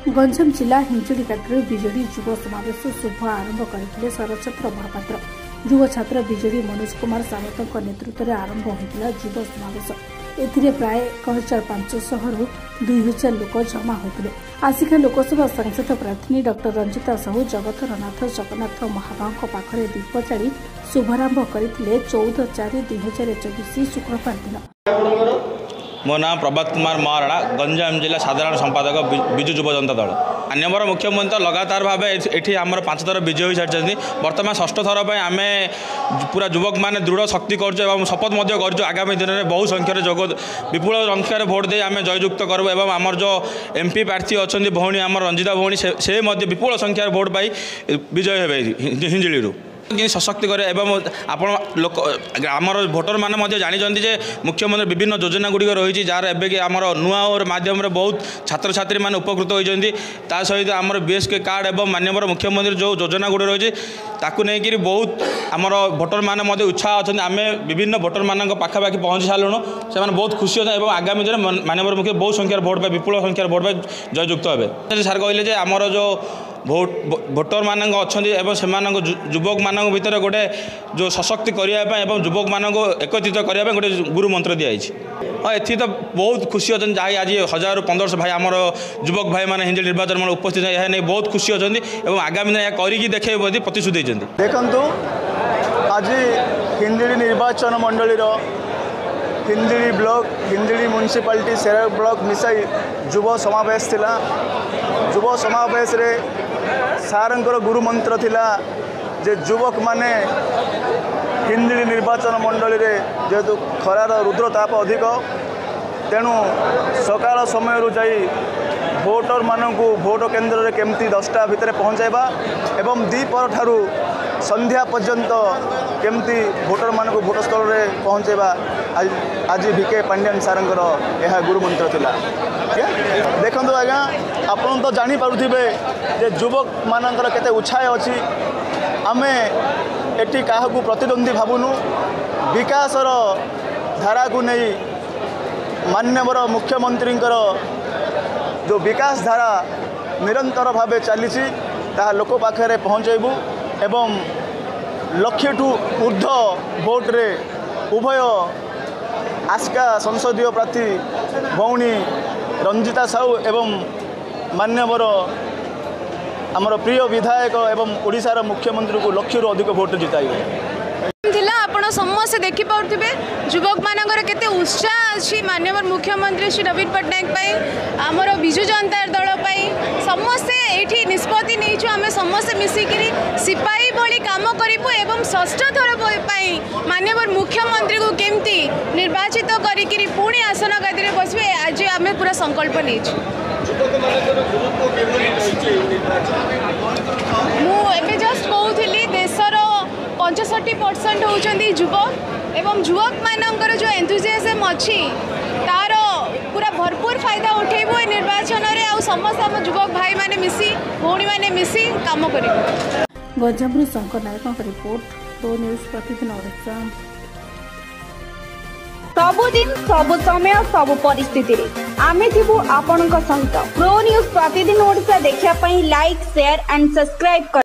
गंजाम जिला हिंजुड़ीघाटी विजेडी युव समावेश शुभ आरंभ करते शरचंद्र महापात्र। युव छात्र विजेडी मनोज कुमार सावत नेतृत्व में आरंभ होता युव समावेश। एथिरे प्राय 1500 रु 2000 लोक जमा होते। आसिका लोकसभा सांसद प्रार्थी डॉक्टर रंजिता साहू जगतरनाथ जगन्नाथ महाबाहु पाखरे दीप जाली शुभारंभ करते 14/4/2024 शुक्रवार दिन। मो नाम प्रभात कुमार महाराणा, गंजाम जिला साधारण संपादक विजु युव जनता दल। माननीय मुख्यमंत्री लगातार भाव ये आमर 5 थर विजय हो सारी। बर्तमान 6ठ थर पर आम पूरा युवक मैंने दृढ़ शक्ति कर शपथ कर आगामी दिन में बहु संख्यार जोग विपुल संख्यार भोट दे आम जययुक्त करूँ। एवं आमर जो एमपी प्रार्थी अच्छा भौणी आम रंजिता भौणी से विपुल संख्यार भोट पाई विजय हे हिंजिली सशक्त करे। एवं आपण लोक आमर भोटर मैंने जानते जे मुख्यमंत्री विभिन्न योजना गुड़िक रही जार एवं कि आमर नुआ और माध्यम बहुत छात्र छात्री मैंने उपकृत होती। सहित आमर बीएसके कार्ड एवं माननीय मुख्यमंत्री जो योजना गुड़ी रही नहीं बहुत आमर भोटर मैंने उत्साह अच्छा। आम विभिन्न भोटर मान पाखापाखि पहुँची सारूँ से बहुत खुशी होते। आगामी दिन माननीय मुख्य बहुत संख्यार भोट पाए विपुल संख्यार भोट पाए जययुक्त हे। सार कहले आमर जो भोटर मान अच्छा युवक मान भर गोटे जो सशक्ति करने युवक मान एकत्रित करने गोटे गुरु मंत्र दिखाई। हाँ ये तो बहुत खुशी अच्छा जहाँ आज 1000-1500 भाई आमर युवक भाई मैंने हिंजिली निर्वाचन में उपस्थित है नहीं बहुत खुशी अच्छा। आगामी दिन करके देखे प्रतिश्रुति देखु आज हिंजिली निर्वाचन मंडली हिंजिली ब्लॉक हिंजिली म्युनिसिपालिटी सेरा ब्लॉक मिसाई युव समावेश थिला। युव समावेश रे सारंकर गुरु मंत्र थिला जे युवक माने हिंजिली निर्वाचन मंडली रे जेहेतु खरार रुद्रताप अधिक तेणु सकाळ समय जाई भोटर मानू भोट केन्द्र रे केमती 10टा भितर पहुँचाइबा एवं दीपर ठारू संध्या पर्यंत केमती भोटर मानू भोट स्थल रे पहुँचाइबा आज VK पांड्यान सारंकर यह गुरु मंत्र थिला। देखो आज्ञा आपन तो जानी पारुथिबे जे युवक मानकर केते उत्साह अछि। आमे एटी काहाकू प्रतिद्वंदी भावुनु विकासर धारा को नहीं माननीय मुख्यमंत्री जो विकास धारा निरंतर भावे चली लोक पाखे पहुँचबू एवं लक्षे ठू ऊर्ध्व भोट रे उभय आस्का संसदीय प्रार्थी भौणी रंजिता साहू एवं मान्यवर आमर प्रिय विधायक एवं ओडिशार मुख्यमंत्री को लक्ष्य अधिक भोट जिताइबे। जिला आपण समस्त देखि पाउथिबे युवक मानकर केते उत्साह अछि माननीय मुख्यमंत्री श्री नवीन पट्टनायक पाई आमर विजु जनता दल पाई समस्त एठी निष्पत्ति नैछु। आमे समस्त मिसिकिरी सिपाही भली काम करिबु एवं षष्ठ थर पाई माननीय मुख्यमंत्री को केमती निर्वाचित करिकिरी पुणी आसन गादी बसबे आज आमे पूरा संकल्प नैछु। मु एबे जस्ट कहूली देशर 65% होउचंदी युवक एवं युवक मानकर जो एंथुसियाज्म अच्छी तार पूरा भरपूर फायदा उठेबो निर्वाचन रे आ समस्त हम युवक भाई माने मिसी भौणी माने मिसी काम करिबो। गंजाम शंकर नायक रिपोर्ट प्रो न्यूज प्रतिदिन ओडिशा। सबुदिन सबु समय सबु परिस्थिति रे आमे थिबु आपनक सहित प्रो न्यूज प्रतिदिन ओडिशा देखिया पई लाइक शेयर एंड सब्सक्राइब।